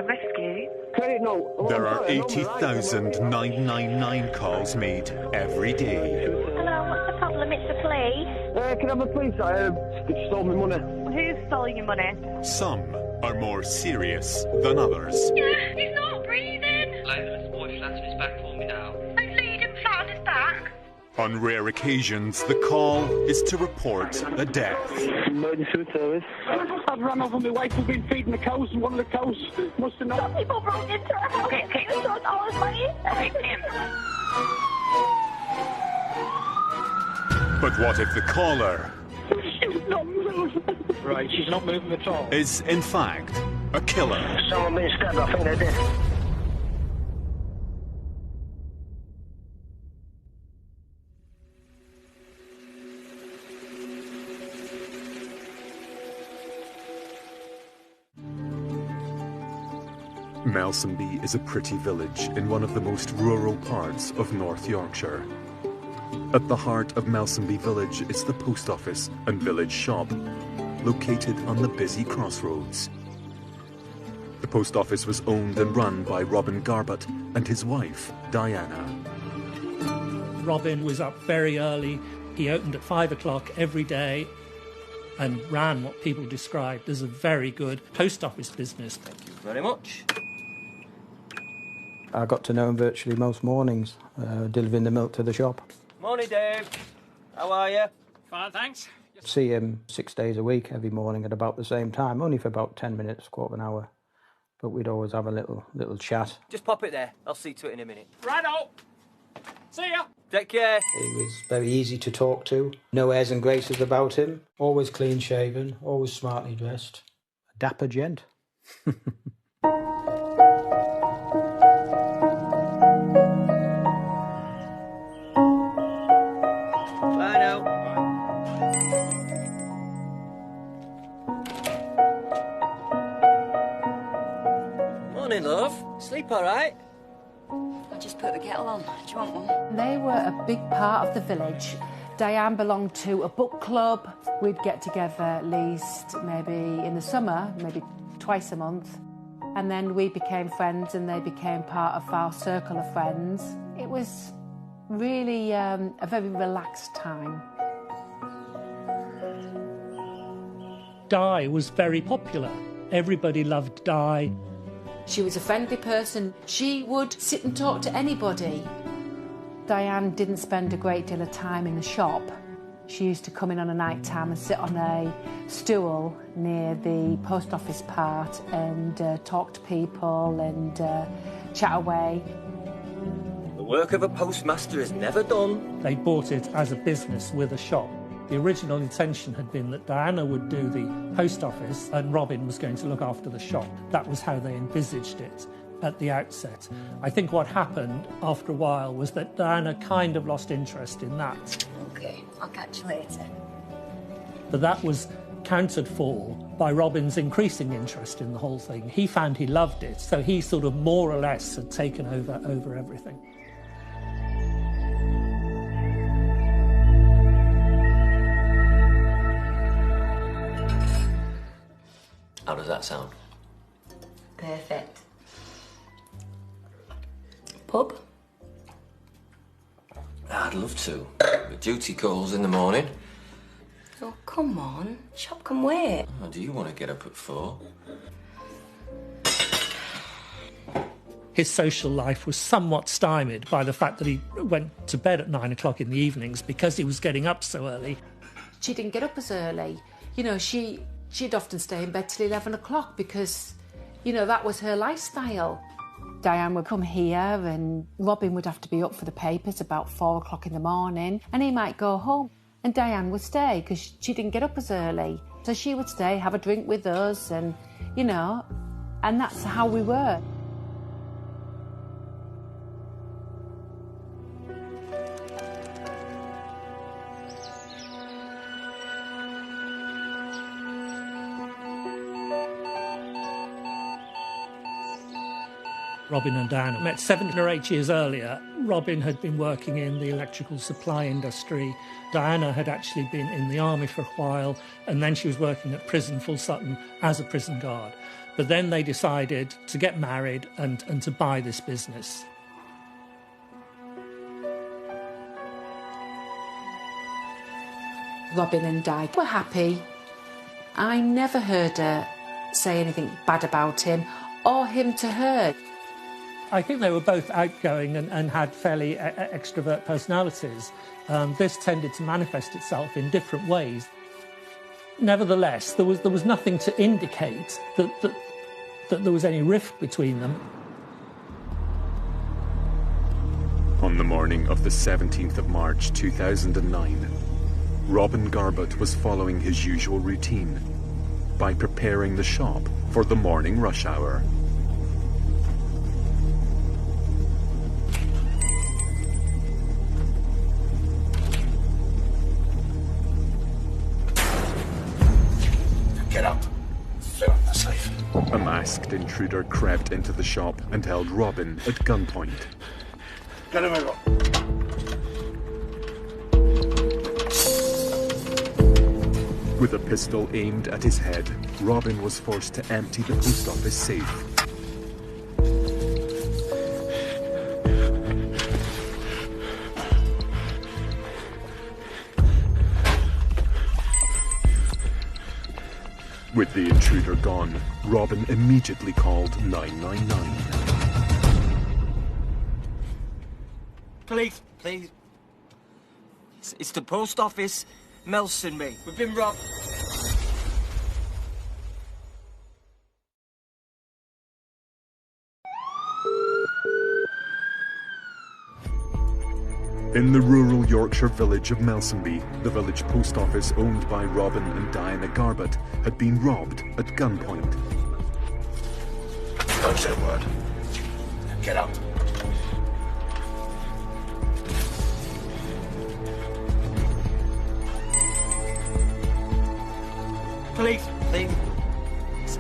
999 rescue. There are 80,999 calls made every day. Hello, what's the problem? It's the police. Can I have a police? They stole my money. Who stole your money? Some are more serious than others. Yeah, he's not breathing. Loads boy flat on his back for me now. He's leading flat on his back. On rare occasions, the call is to report a death. Emergency service. I've run over my wife who's been feeding the cows, and one of the cows must have known. Some people broke into her house. Okay. We don't know his money. Okay, But what if the caller She's not moving. Right, she's not moving at all. is, in fact, a killer? Someone been stabbed, I think they did. Melsonby is a pretty village in one of the most rural parts of North Yorkshire. At the heart of Melsonby village is the post office and village shop, located on the busy crossroads. The post office was owned and run by Robin Garbutt and his wife, Diana. Robin was up very early. He opened at 5 o'clock every day and ran what people described as a very good post office business. Thank you very much. I got to know him virtually most mornings, delivering the milk to the shop. Morning, Dave. How are you? Fine, thanks. See him 6 days a week, every morning at about the same time, only for about 10 minutes, quarter of an hour. But we'd always have a little chat. Just pop it there. I'll see to it in a minute. Righto. See ya. Take care. He was very easy to talk to, no airs and graces about him, always clean shaven, always smartly dressed. A dapper gent. Bye now. Morning, love. Sleep all right? I just put the kettle on. Do you want one? They were a big part of the village. Diane belonged to a book club. We'd get together at least maybe in the summer, maybe twice a month. And then we became friends and they became part of our circle of friends. It was really a very relaxed time. Di was very popular. Everybody loved Di. She was a friendly person. She would sit and talk to anybody. Diane didn't spend a great deal of time in the shop. She used to come in on a night time and sit on a stool near the post office part and talk to people and chat away. The work of a postmaster is never done. They bought it as a business with a shop. The original intention had been that Diana would do the post office and Robin was going to look after the shop. That was how they envisaged it at the outset. I think what happened after a while was that Diana kind of lost interest in that. Okay, I'll catch you later. But that was countered for by Robin's increasing interest in the whole thing. He found he loved it, so he sort of more or less had taken over everything. How does that sound? Perfect. Pub? I'd love to. But duty calls in the morning. Oh, come on. Shop can wait. Oh, do you want to get up at 4? His social life was somewhat stymied by the fact that he went to bed at 9 o'clock in the evenings because he was getting up so early. She didn't get up as early. You know, she'd often stay in bed till 11 o'clock because, you know, that was her lifestyle. Diane would come here and Robin would have to be up for the papers about 4 o'clock in the morning and he might go home and Diane would stay because she didn't get up as early. So she would stay, have a drink with us and, you know, and that's how we were. Robin and Diana met 7 or 8 years earlier. Robin had been working in the electrical supply industry. Diana had actually been in the army for a while, and then she was working at prison Full Sutton as a prison guard. But then they decided to get married and to buy this business. Robin and Di were happy. I never heard her say anything bad about him or him to her. I think they were both outgoing and had fairly extrovert personalities. This tended to manifest itself in different ways. Nevertheless, there was nothing to indicate that there was any rift between them. On the morning of the 17th of March 2009, Robin Garbutt was following his usual routine by preparing the shop for the morning rush hour. Get up. Fill up the safe. A masked intruder crept into the shop and held Robin at gunpoint. Get him over. With a pistol aimed at his head, Robin was forced to empty the post office safe. With the intruder gone, Robin immediately called 999. Please, please. It's the post office. Mel's and me. We've been robbed. In the rural Yorkshire village of Melsonby, the village post office owned by Robin and Diana Garbutt had been robbed at gunpoint. Don't say a word. Get up. Please, please.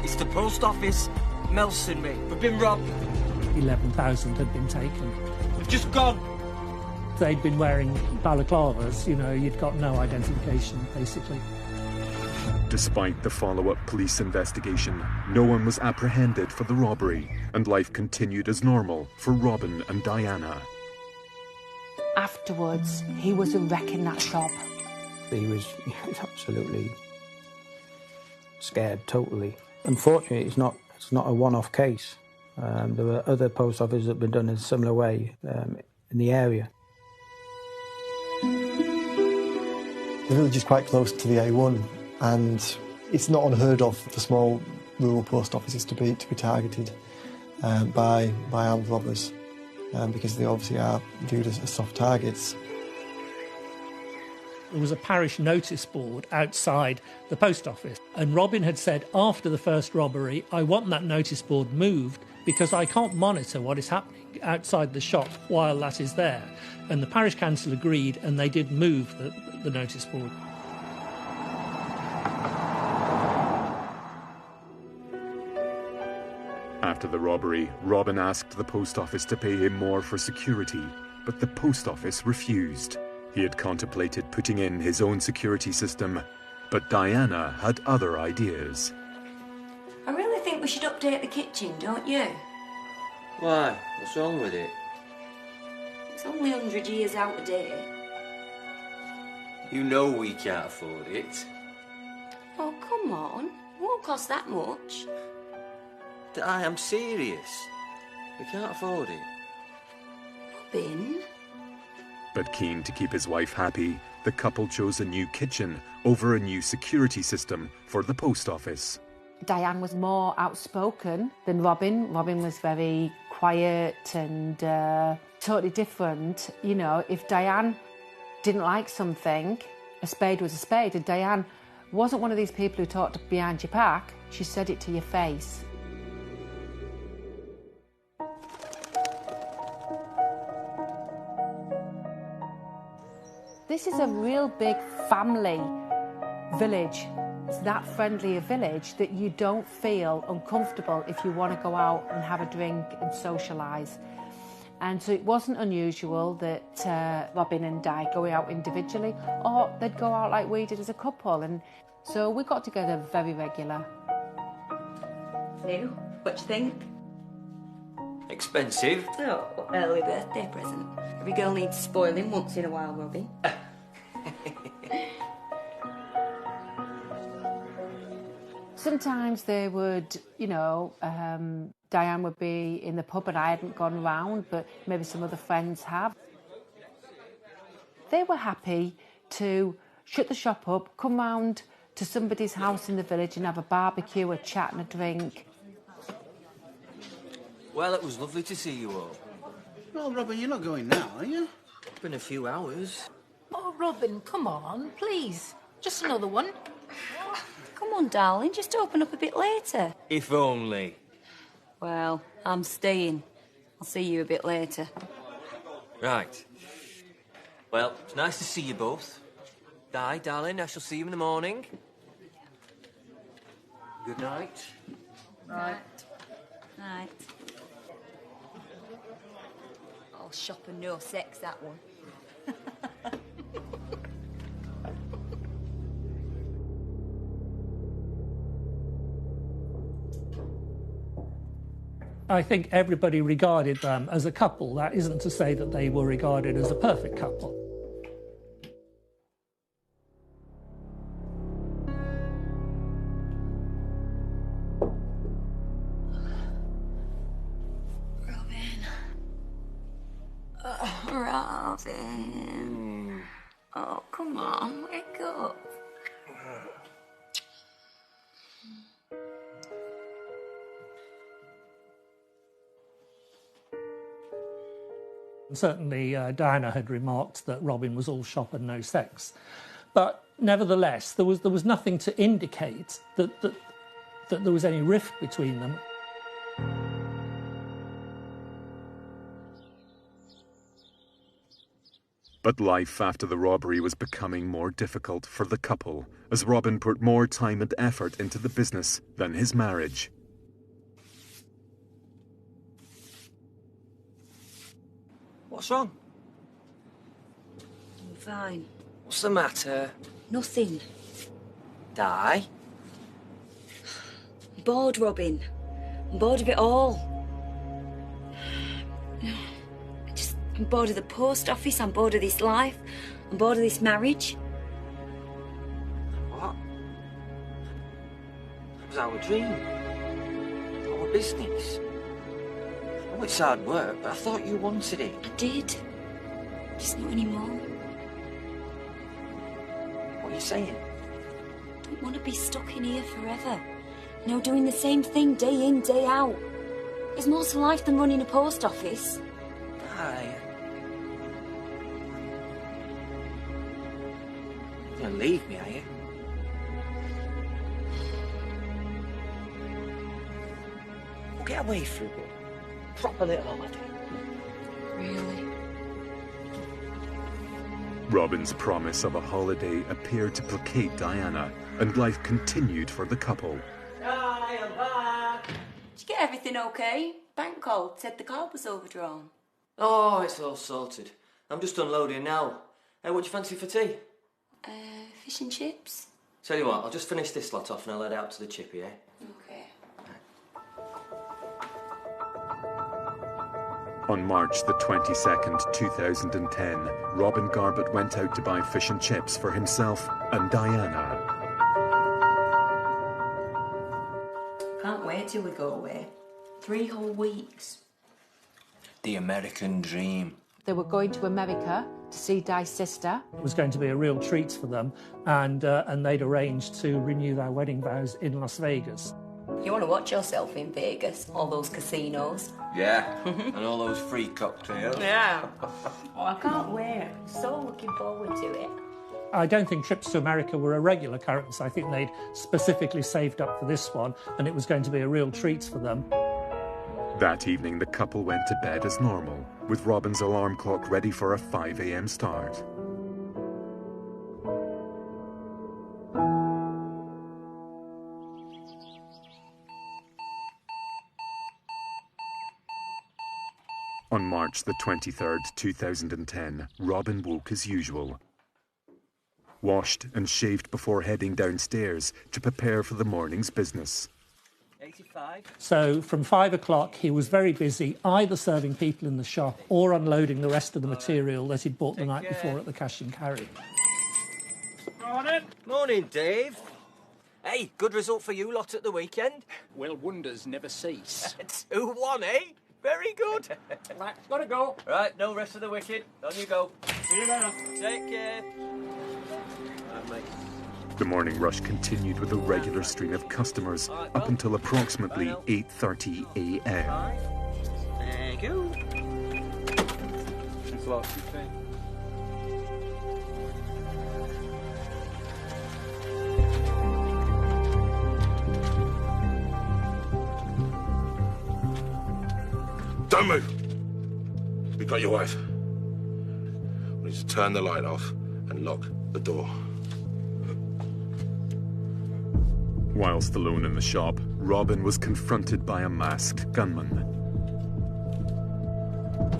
It's the post office. Mel's and me. We've been robbed. 11,000 had been taken. We've just gone. They'd been wearing balaclavas, you know, you'd got no identification, basically. Despite the follow-up police investigation, no one was apprehended for the robbery, and life continued as normal for Robin and Diana. Afterwards, he was a wreck in that shop. He was absolutely scared, totally. Unfortunately, it's not a one-off case. There were other post offices that have been done in a similar way in the area. The village is quite close to the A1, and it's not unheard of for small rural post offices to be targeted by armed robbers, because they obviously are viewed as soft targets. There was a parish notice board outside the post office, and Robin had said after the first robbery, I want that notice board moved because I can't monitor what is happening outside the shop while that is there. And the parish council agreed, and they did move the notice board. After the robbery, Robin asked the post office to pay him more for security, but the post office refused. He had contemplated putting in his own security system, but Diana had other ideas. I really think we should update the kitchen, don't you? Why? What's wrong with it? It's only 100 years out of date. You know we can't afford it. Oh, come on. It won't cost that much. I am serious. We can't afford it. Robin? But keen to keep his wife happy, the couple chose a new kitchen over a new security system for the post office. Diane was more outspoken than Robin. Robin was very quiet and totally different. You know, if Diane didn't like something, a spade was a spade, and Diane wasn't one of these people who talked behind your back. She said it to your face. This is a real big family village. It's that friendly a village that you don't feel uncomfortable if you want to go out and have a drink and socialise. And so it wasn't unusual that Robin and Di go out individually, or they'd go out like we did as a couple. And so we got together very regular. So, what do you think? Expensive. Oh, early birthday present. Every girl needs spoiling once in a while, Robin. Sometimes they would, Diane would be in the pub and I hadn't gone round, but maybe some other friends have. They were happy to shut the shop up, come round to somebody's house in the village and have a barbecue, a chat and a drink. Well, it was lovely to see you all. No, Robin, you're not going now, are you? Been a few hours. Oh, Robin, come on, please. Just another one. Come on, darling, just open up a bit later. If only. Well, I'm staying. I'll see you a bit later. Right. Well, it's nice to see you both. Di, darling, I shall see you in the morning. Good night. Right. Night. Oh, shop and no sex, that one. I think everybody regarded them as a couple. That isn't to say that they were regarded as a perfect couple. Robin. Oh, come on, wake up. Certainly, Diana had remarked that Robin was all shop and no sex. But nevertheless, there was nothing to indicate that there was any rift between them. But life after the robbery was becoming more difficult for the couple, as Robin put more time and effort into the business than his marriage. What's wrong? I'm fine. What's the matter? Nothing. Di? I'm bored, Robin. I'm bored of it all. I'm bored of the post office, I'm bored of this life, I'm bored of this marriage. What? It was our dream. Our business. Oh, it's hard work, but I thought you wanted it. I did. Just not anymore. What are you saying? I don't want to be stuck in here forever. You know, doing the same thing day in, day out. There's more to life than running a post office. Di. You're gonna leave me, are you? We'll get away for a bit. Proper little holiday. Really? Robin's promise of a holiday appeared to placate Diana, and life continued for the couple. Hi, I'm back. Did you get everything okay? Bank called, said the card was overdrawn. Oh, it's all sorted. I'm just unloading now. Hey, what do you fancy for tea? Fish and chips? Tell you what, I'll just finish this lot off and I'll head out to the chippy, eh? Okay. On March the 22nd, 2010, Robin Garbutt went out to buy fish and chips for himself and Diana. Can't wait till we go away. 3 whole weeks. The American dream. They were going to America to see Di's sister. It was going to be a real treat for them, and they'd arranged to renew their wedding vows in Las Vegas. You want to watch yourself in Vegas, all those casinos. Yeah, and all those free cocktails. Yeah. Oh, I can't wait. So looking forward to it. I don't think trips to America were a regular occurrence. I think they'd specifically saved up for this one, and it was going to be a real treat for them. That evening, the couple went to bed as normal, with Robin's alarm clock ready for a 5 a.m. start. On March the 23rd, 2010, Robin woke as usual. Washed and shaved before heading downstairs to prepare for the morning's business. Hey, 85. So from 5 o'clock, he was very busy, either serving people in the shop or unloading the rest of the material that he'd bought the night before at the cash and carry. Morning. Morning, Dave. Hey, good result for you lot at the weekend. Well, wonders never cease. 2-1, eh? Very good. Right, gotta go. Right, no rest of the wicked. On you go. See you later. Take care. Right, mate. The morning rush continued with a regular stream of customers up until approximately 8:30 a.m. Thank you. Thanks a lot. Don't move! We got your wife. We need to turn the light off and lock the door. Whilst alone in the shop, Robin was confronted by a masked gunman.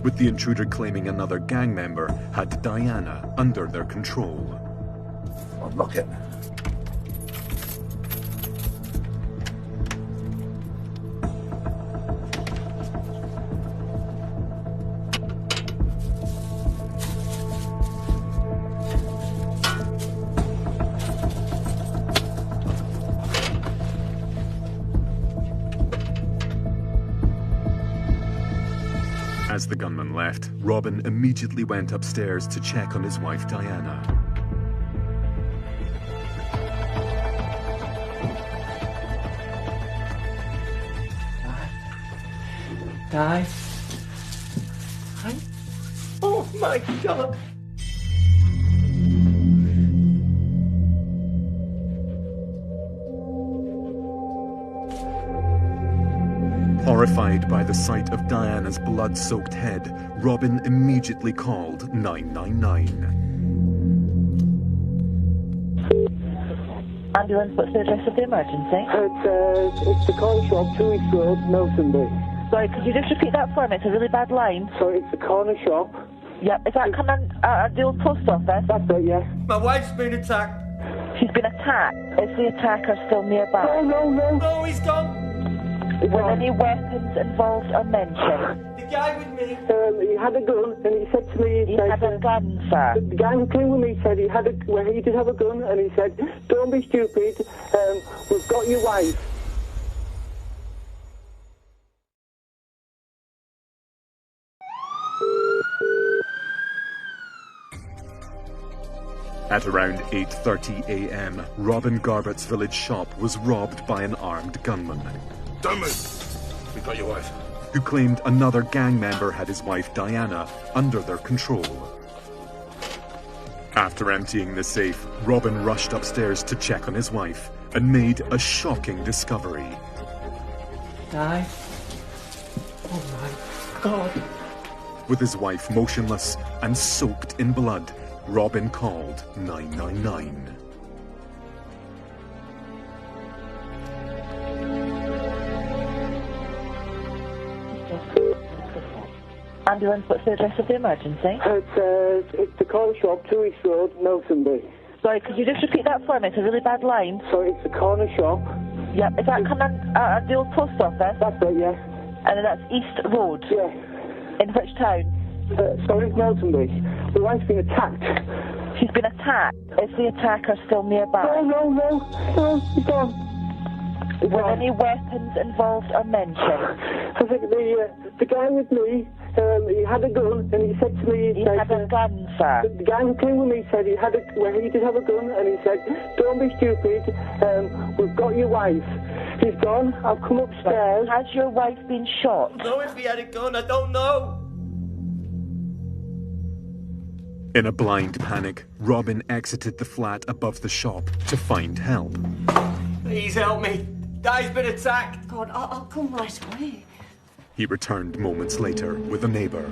With the intruder claiming another gang member had Diana under their control. Unlock it. As the gunman left, Robin immediately went upstairs to check on his wife Diana. Di? Oh my God! Horrified by the sight of Diana's blood-soaked head, Robin immediately called 999. Ambulance, what's the address of the emergency? It's the corner shop, 2 East Road, Nelsonby. Sorry, could you just repeat that for me? It's a really bad line. Sorry, it's the corner shop. Yep, is that coming at the old post office? That's it, yeah. My wife's been attacked. She's been attacked. Is the attacker still nearby? No. No, he's gone. Were any weapons involved or mentioned? The guy with me. He had a gun, and he said to me... He had a gun, sir? The guy who came with me said he did have a gun, and he said, don't be stupid, we've got your wife. At around 8:30 a.m., Robin Garbutt's village shop was robbed by an armed gunman. Don't move! We got your wife. Who claimed another gang member had his wife Diana under their control. After emptying the safe, Robin rushed upstairs to check on his wife and made a shocking discovery. Di? Oh my God. With his wife motionless and soaked in blood, Robin called 999. Ambulance, what's the address of the emergency? It's the corner shop, 2 East Road, Nelsonby. Sorry, could you just repeat that for me? It's a really bad line. Sorry, it's the corner shop. Yep, is that coming at the old post office? That's it, yeah. And that's East Road? Yeah. In which town? Sorry, Nelsonby. My wife's been attacked. She's been attacked. Is the attacker still nearby? No, he's gone. Were any weapons involved or mentioned? I think the guy with me, he had a gun, and he said to me... He had a gun, sir? The guy who came with me said he did have a gun, and he said, don't be stupid, we've got your wife. He's gone, I've come upstairs. Has your wife been shot? No, if he had a gun, I don't know. In a blind panic, Robin exited the flat above the shop to find help. Please help me. Di's been attacked. God, I'll come right away. He returned moments later with a neighbour.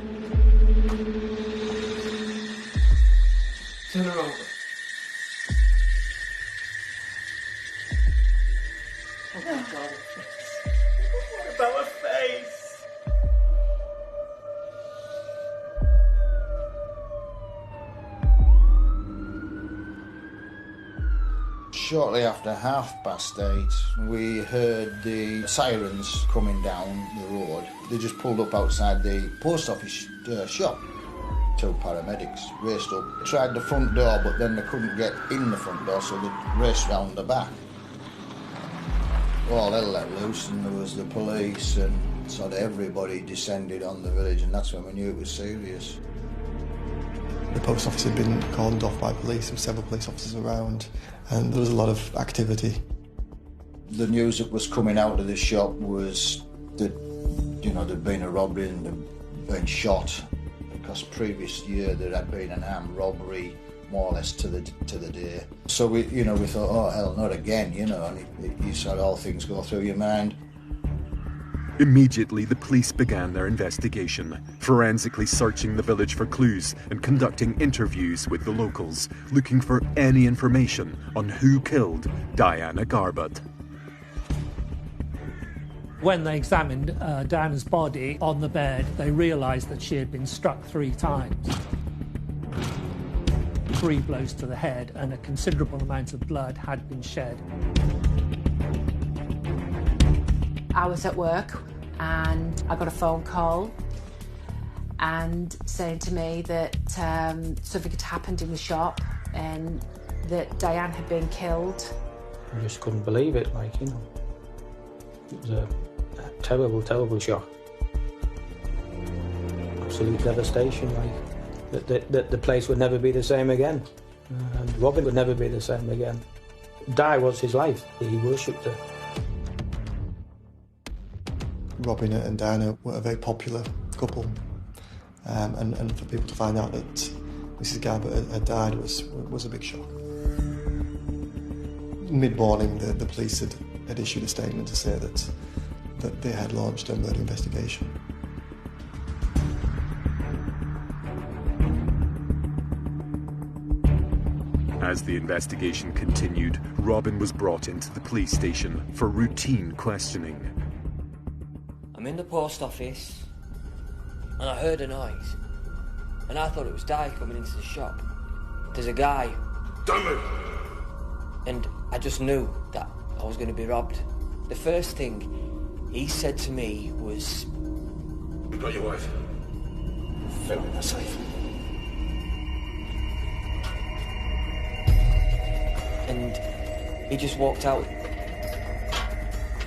Turn her over. Oh my God, her face. What about her face? Shortly after 8:30, we heard the sirens coming down the road. They just pulled up outside the post office shop. 2 paramedics raced up, tried the front door, but then they couldn't get in the front door, so they raced round the back. All hell let loose, and there was the police, and sort of everybody descended on the village, and that's when we knew it was serious. The post office had been cordoned off by police. There were several police officers around, and there was a lot of activity. The news that was coming out of the shop was that, you know, there'd been a robbery and they'd been shot, because previous year there had been an armed robbery, more or less to the day. So we thought, oh hell, not again, you know, and you saw all things go through your mind. Immediately, the police began their investigation, forensically searching the village for clues and conducting interviews with the locals, looking for any information on who killed Diana Garbutt. When they examined Diana's body on the bed, they realised that she had been struck 3 times. 3 blows to the head, and a considerable amount of blood had been shed. I was at work and I got a phone call and saying to me that something had happened in the shop and that Diane had been killed. I just couldn't believe it, like, you know. It was a terrible, terrible shock. Absolute devastation, like, that the place would never be the same again. And Robin would never be the same again. Di was his life. He worshipped her. Robin and Diana were a very popular couple, and for people to find out that Mrs. Garbutt had died was a big shock. Mid-morning, the police had issued a statement to say that they had launched a murder investigation. As the investigation continued, Robin was brought into the police station for routine questioning. I'm in the post office, and I heard a noise, and I thought it was Di coming into the shop. There's a guy. Don't move! And I just knew that I was going to be robbed. The first thing he said to me was... You got your wife? Fill in the safe. And he just walked out.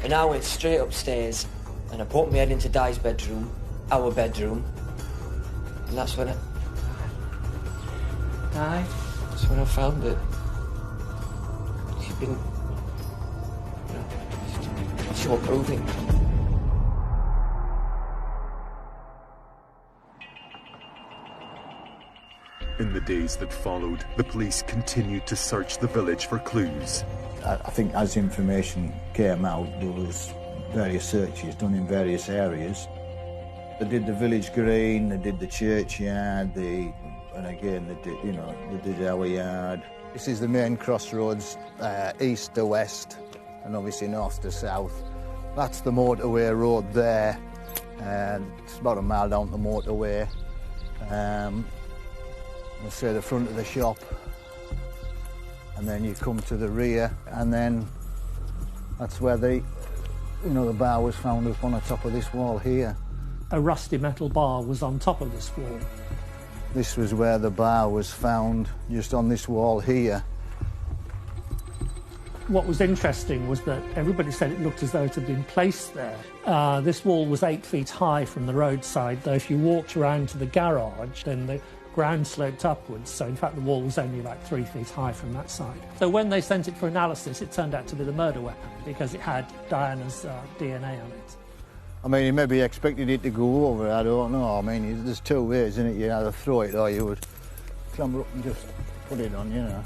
And I went straight upstairs, and I put my head into Di's bedroom, our bedroom, and that's when I found that she'd been, she wasn't moving. In the days that followed, the police continued to search the village for clues. I think as information came out, there was various searches done in various areas. They did the village green, they did the churchyard, and again they did our yard. This is the main crossroads, east to west, and obviously north to south. That's the motorway road there, and it's about a mile down the motorway. Let's say the front of the shop, and then you come to the rear, and then that's where the bar was found up on the top of this wall here. A rusty metal bar was on top of this wall. This was where the bar was found, just on this wall here. What was interesting was that everybody said it looked as though it had been placed there. This wall was 8 feet high from the roadside, though if you walked around to the garage, then the ground sloped upwards, so in fact the wall was only about 3 feet high from that side. So when they sent it for analysis, it turned out to be the murder weapon, because it had Diana's DNA on it. I mean, he maybe expected it to go over, I don't know. I mean, there's 2 ways, isn't it? You either throw it or you would clamber up and just put it on, you know.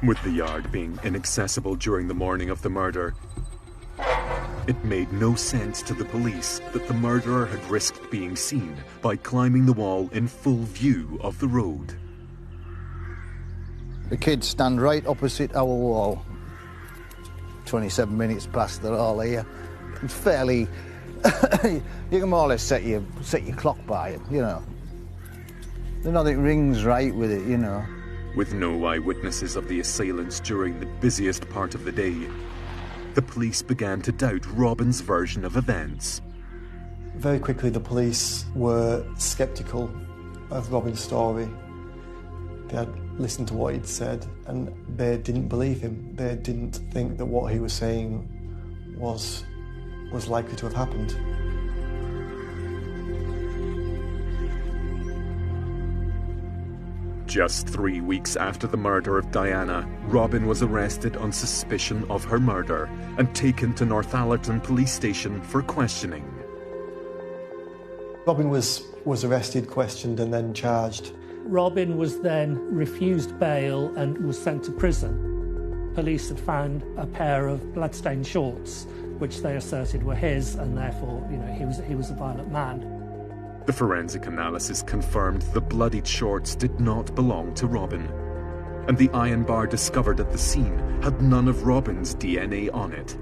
With the yard being inaccessible during the morning of the murder, it made no sense to the police that the murderer had risked being seen by climbing the wall in full view of the road. The kids stand right opposite our wall. 27 minutes past, they're all here. It's fairly... you can more or less set your clock by it, you know. There's nothing rings right with it, you know. With no eyewitnesses of the assailants during the busiest part of the day, the police began to doubt Robin's version of events. Very quickly, the police were sceptical of Robin's story. They had listened to what he'd said, and they didn't believe him. They didn't think that what he was saying was likely to have happened. Just 3 weeks after the murder of Diana, Robin was arrested on suspicion of her murder and taken to Northallerton police station for questioning. Robin was arrested, questioned and then charged. Robin was then refused bail and was sent to prison. Police had found a pair of bloodstained shorts, which they asserted were his, and therefore, he was a violent man. The forensic analysis confirmed the bloodied shorts did not belong to Robin, and the iron bar discovered at the scene had none of Robin's DNA on it.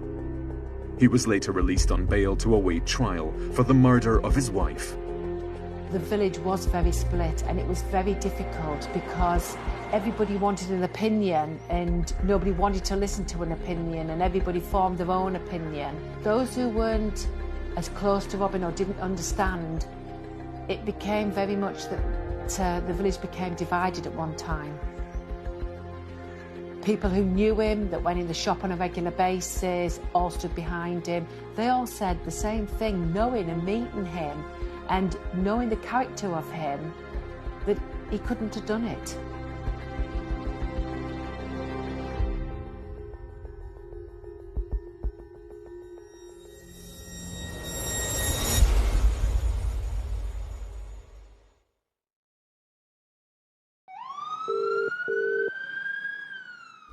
He was later released on bail to await trial for the murder of his wife. The village was very split, and it was very difficult because everybody wanted an opinion and nobody wanted to listen to an opinion, and everybody formed their own opinion. Those who weren't as close to Robin or didn't understand, it became very much that the village became divided at one time. People who knew him, that went in the shop on a regular basis, all stood behind him. They all said the same thing, knowing and meeting him and knowing the character of him, that he couldn't have done it.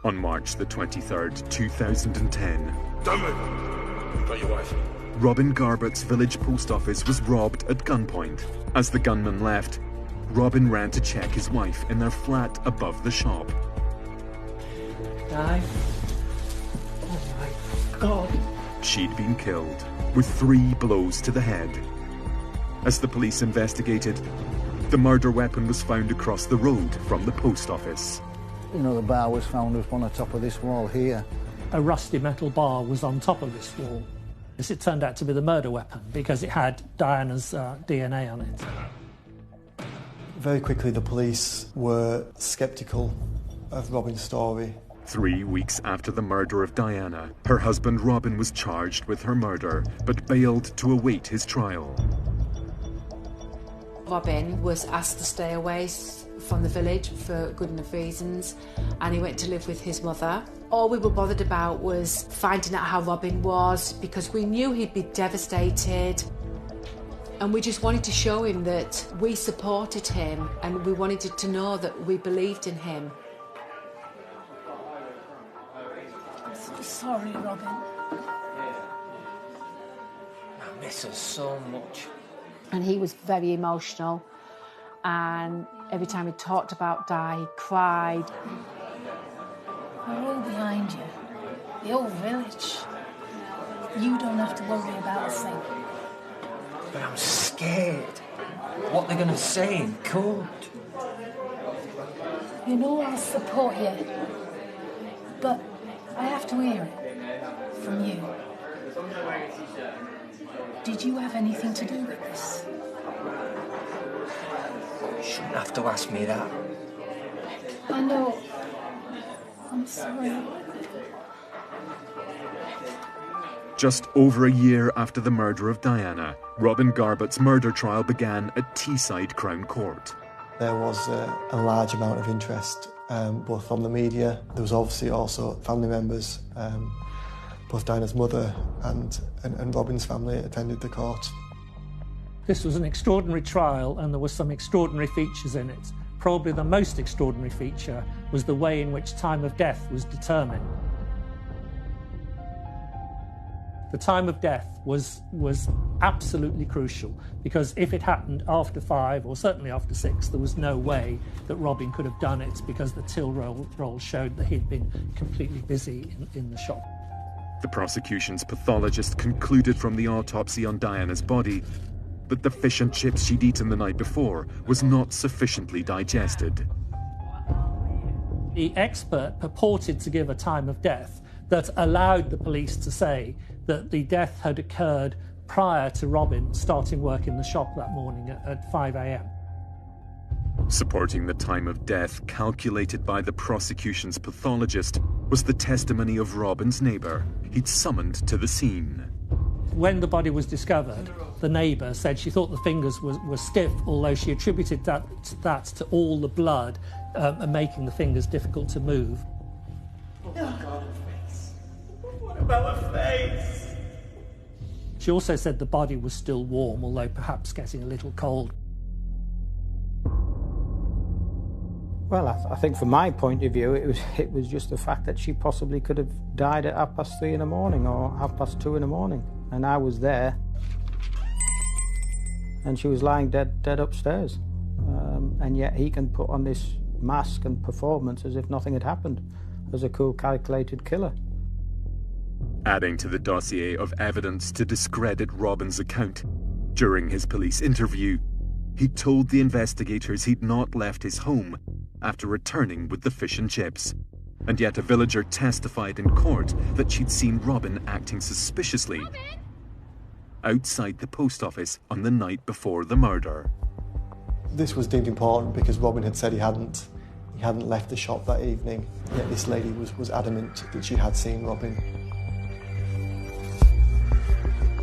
On March the 23rd, 2010, Don't move! You got your wife. Robin Garbutt's village post office was robbed at gunpoint. As the gunman left, Robin ran to check his wife in their flat above the shop. Di? Oh my God. She'd been killed, with 3 blows to the head. As the police investigated, the murder weapon was found across the road from the post office. You know, the bar was found up on the top of this wall here. A rusty metal bar was on top of this wall. It turned out to be the murder weapon because it had Diana's DNA on it. Very quickly, the police were sceptical of Robin's story. 3 weeks after the murder of Diana, her husband Robin was charged with her murder, but bailed to await his trial. Robin was asked to stay away from the village for good enough reasons, and he went to live with his mother. All we were bothered about was finding out how Robin was, because we knew he'd be devastated, and we just wanted to show him that we supported him and we wanted to know that we believed in him. I'm so sorry, Robin. I miss her so much. And he was very emotional, and every time he talked about Di, he cried. We're all behind you. The whole village. You don't have to worry about a thing. But I'm scared. What they're gonna say in court. You know I'll support you. But I have to hear it from you. Did you have anything to do with this? You shouldn't have to ask me that. I know. I'm sorry. Just over a year after the murder of Diana, Robin Garbutt's murder trial began at Teesside Crown Court. There was a large amount of interest, both from the media. There was obviously also family members. Both Diana's mother and Robin's family attended the court. This was an extraordinary trial, and there were some extraordinary features in it. Probably the most extraordinary feature was the way in which time of death was determined. The time of death was absolutely crucial, because if it happened after 5 or certainly after 6, there was no way that Robin could have done it, because the till roll showed that he'd been completely busy in the shop. The prosecution's pathologist concluded from the autopsy on Diana's body that the fish and chips she'd eaten the night before was not sufficiently digested. The expert purported to give a time of death that allowed the police to say that the death had occurred prior to Robin starting work in the shop that morning at 5 a.m. Supporting the time of death calculated by the prosecution's pathologist was the testimony of Robin's neighbour he'd summoned to the scene. When the body was discovered, the neighbour said she thought the fingers were stiff, although she attributed that to all the blood and making the fingers difficult to move. Oh my God, her face. What about her face? She also said the body was still warm, although perhaps getting a little cold. Well, I think from my point of view, it was just the fact that she possibly could have died at 3:30 in the morning or 2:30 in the morning. And I was there, and she was lying dead upstairs. And yet he can put on this mask and performance as if nothing had happened, as a cool, calculated killer. Adding to the dossier of evidence to discredit Robin's account, during his police interview, he told the investigators he'd not left his home after returning with the fish and chips. And yet a villager testified in court that she'd seen Robin acting suspiciously outside the post office on the night before the murder. This was deemed important because Robin had said he hadn't left the shop that evening, yet this lady was adamant that she had seen Robin.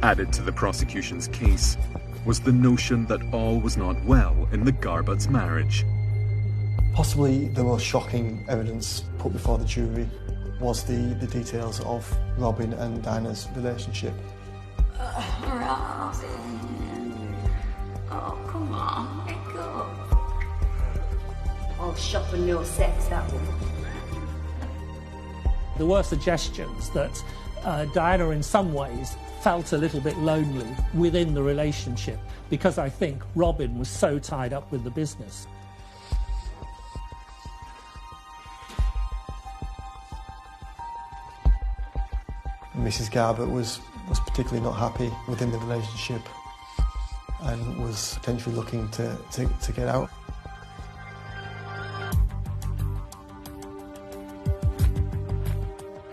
Added to the prosecution's case was the notion that all was not well in the Garbutt's marriage. Possibly the most shocking evidence put before the jury was the details of Robin and Diana's relationship. Robin. Oh, come on, let go. All shop and no sex, that one. There were suggestions that Diana in some ways felt a little bit lonely within the relationship because I think Robin was so tied up with the business. Mrs. Garbutt was particularly not happy within the relationship and was potentially looking to get out.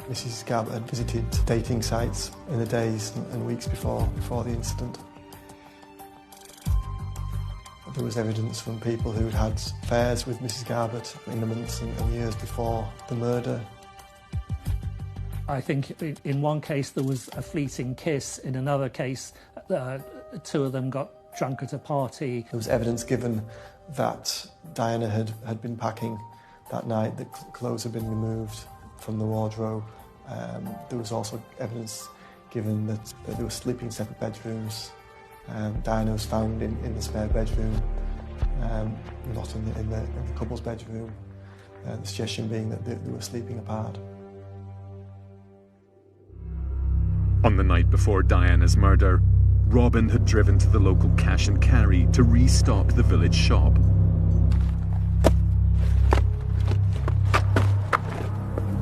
Mrs. Garbutt had visited dating sites in the days and weeks before the incident. There was evidence from people who'd had affairs with Mrs. Garbutt in the months and years before the murder. I think in one case there was a fleeting kiss, in another case two of them got drunk at a party. There was evidence given that Diana had been packing that night, that clothes had been removed from the wardrobe. There was also evidence given that they were sleeping in separate bedrooms. Diana was found in the spare bedroom, not in the couple's bedroom, the suggestion being that they were sleeping apart. On the night before Diana's murder, Robin had driven to the local cash and carry to restock the village shop.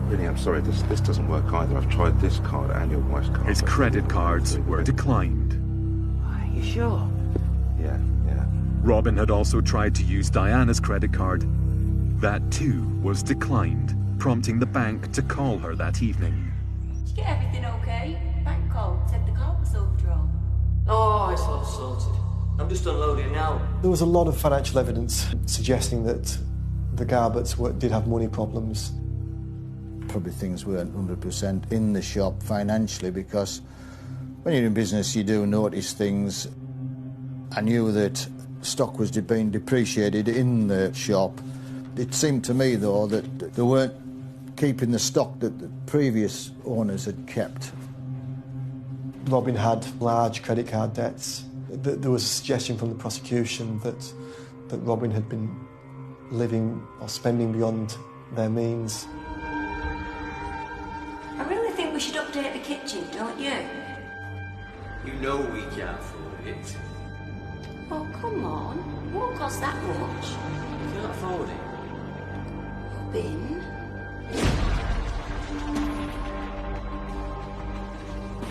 Really, I'm sorry, this doesn't work either. I've tried this card and your wife's card. His credit cards were declined. Are you sure? Yeah. Robin had also tried to use Diana's credit card. That too was declined, prompting the bank to call her that evening. Did you get everything okay? Bank called, said the car was overdrawn. Oh, it's all sorted. I'm just unloading now. There was a lot of financial evidence suggesting that the Garbutts did have money problems. Probably things weren't 100% in the shop financially, because when you're in business you do notice things. I knew that stock was being depreciated in the shop. It seemed to me, though, that they weren't keeping the stock that the previous owners had kept. Robin had large credit card debts. There was a suggestion from the prosecution that Robin had been living or spending beyond their means. I really think we should update the kitchen, don't you? You know we can't afford it. Oh, come on. It won't cost that much. You can't afford it. Robin?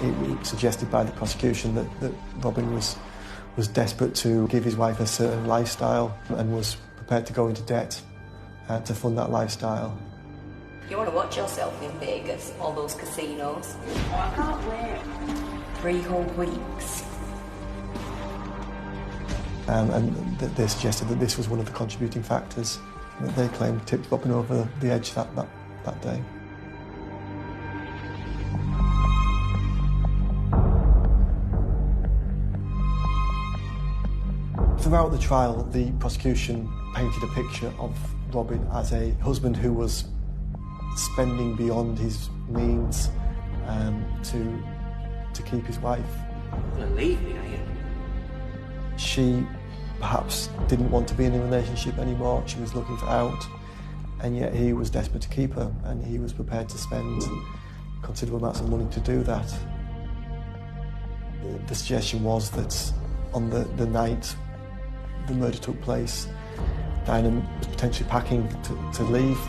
It was suggested by the prosecution that Robin was desperate to give his wife a certain lifestyle and was prepared to go into debt to fund that lifestyle. You want to watch yourself in Vegas, all those casinos. Oh, I can't wait. 3 whole weeks. And they suggested that this was one of the contributing factors that they claimed tipped Robin over the edge that day. Throughout the trial, the prosecution painted a picture of Robin as a husband who was spending beyond his means to keep his wife. You're gonna leave me, are you? She perhaps didn't want to be in a relationship anymore. She was looking for out, and yet he was desperate to keep her, and he was prepared to spend considerable amounts of money to do that. The suggestion was that on the night the murder took place, Diana was potentially packing to leave.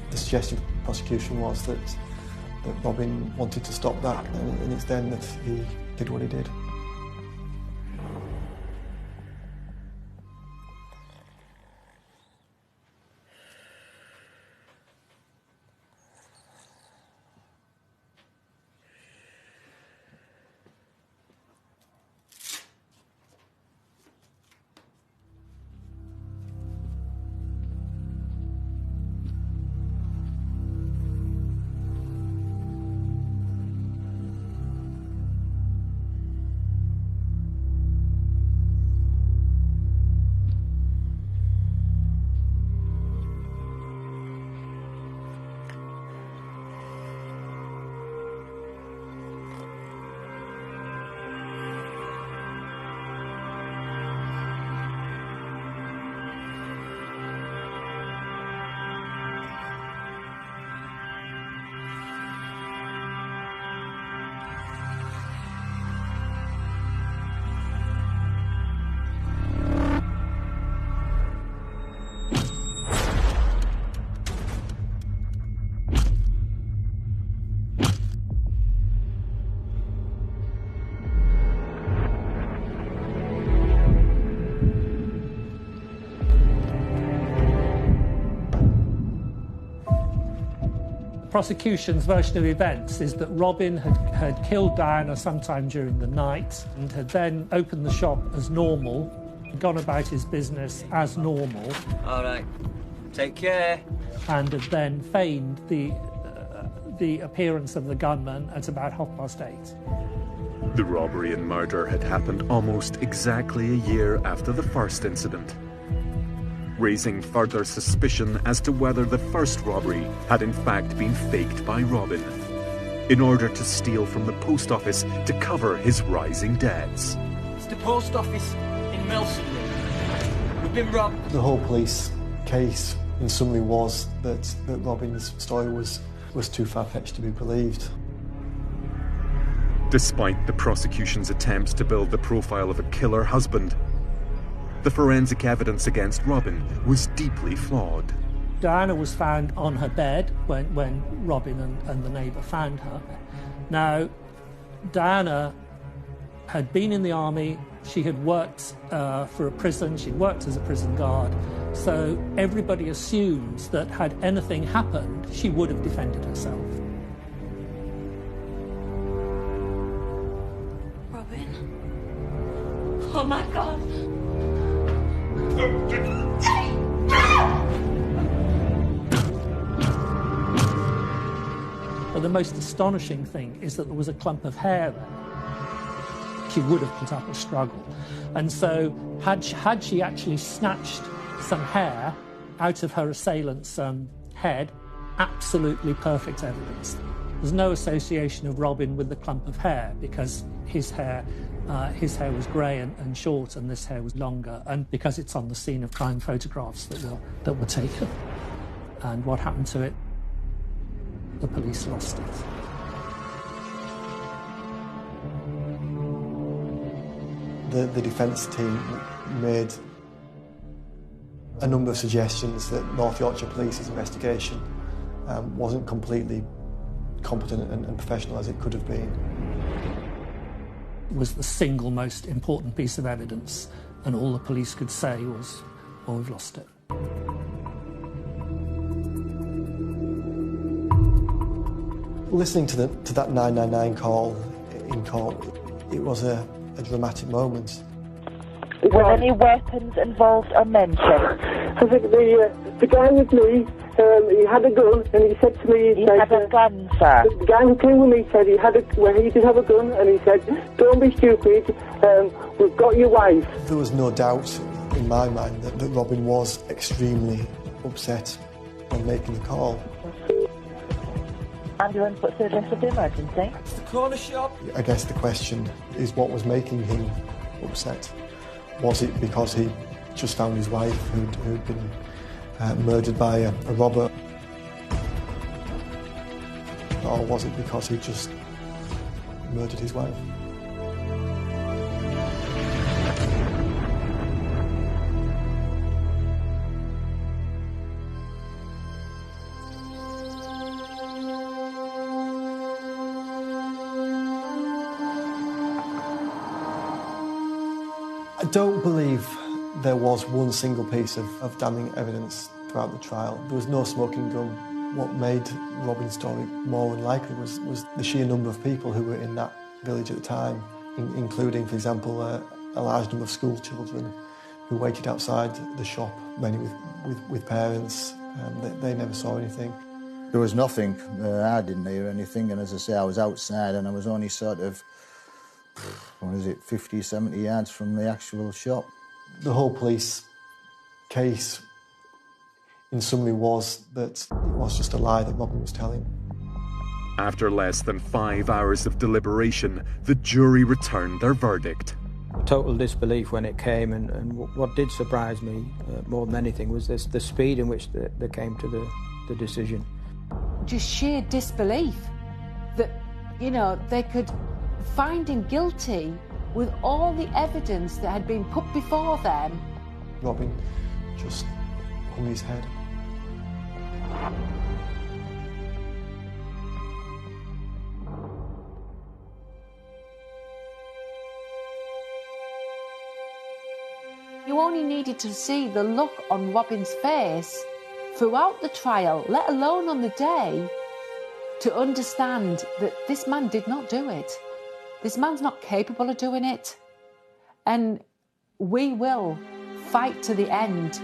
The suggestion of the prosecution was that Robin wanted to stop that, and it's then that he did what he did. Prosecution's version of events is that Robin had killed Diana sometime during the night and had then opened the shop as normal, gone about his business as normal. All right. Take care. And had then feigned the appearance of the gunman at about 8:30. The robbery and murder had happened almost exactly a year after the first incident, raising further suspicion as to whether the first robbery had in fact been faked by Robin in order to steal from the post office to cover his rising debts. It's the post office in Melsonley. We've been robbed. The whole police case, in summary, was that Robin's story was too far-fetched to be believed. Despite the prosecution's attempts to build the profile of a killer husband, the forensic evidence against Robin was deeply flawed. Diana was found on her bed when Robin and the neighbour found her. Now, Diana had been in the army, she had worked for a prison, she'd worked as a prison guard, so everybody assumes that had anything happened, she would have defended herself. Robin? Oh my God! But the most astonishing thing is that there was a clump of hair there. She would have put up a struggle. And so had she actually snatched some hair out of her assailant's head, absolutely perfect evidence. There's no association of Robin with the clump of hair because his hair was grey and short and this hair was longer, and because it's on the scene of crime photographs that were taken. And what happened to it? The police lost it. The defence team made a number of suggestions that North Yorkshire Police's investigation wasn't completely competent and professional as it could have been. It was the single most important piece of evidence, and all the police could say was, "Oh, we've lost it." Listening to that 999 call in court, it was a dramatic moment. Were any weapons involved or mentioned? I think the guy with me, he had a gun, and he said to me... He had a gun, sir? The guy who came with me said he did have a gun, and he said, don't be stupid, we've got your wife. There was no doubt in my mind that Robin was extremely upset when making the call. Ambulance, what's the address of the emergency? It's the corner shop. I guess the question is what was making him upset. Was it because he just found his wife who'd been murdered by a robber? Or was it because he just murdered his wife? I don't believe there was one single piece of damning evidence throughout the trial. There was no smoking gun. What made Robin's story more unlikely was the sheer number of people who were in that village at the time, including, for example, a large number of school children who waited outside the shop, many with parents. They never saw anything. There was nothing. I didn't hear anything, and as I say, I was outside and I was only sort of, 50, 70 yards from the actual shop. The whole police case, in summary, was that it was just a lie that Robin was telling. After less than 5 hours of deliberation, the jury returned their verdict. Total disbelief when it came, and what did surprise me more than anything was the speed in which they came to the decision. Just sheer disbelief that, they could find him guilty with all the evidence that had been put before them. Robin just hung his head. You only needed to see the look on Robin's face throughout the trial, let alone on the day, to understand that this man did not do it. This man's not capable of doing it. And we will fight to the end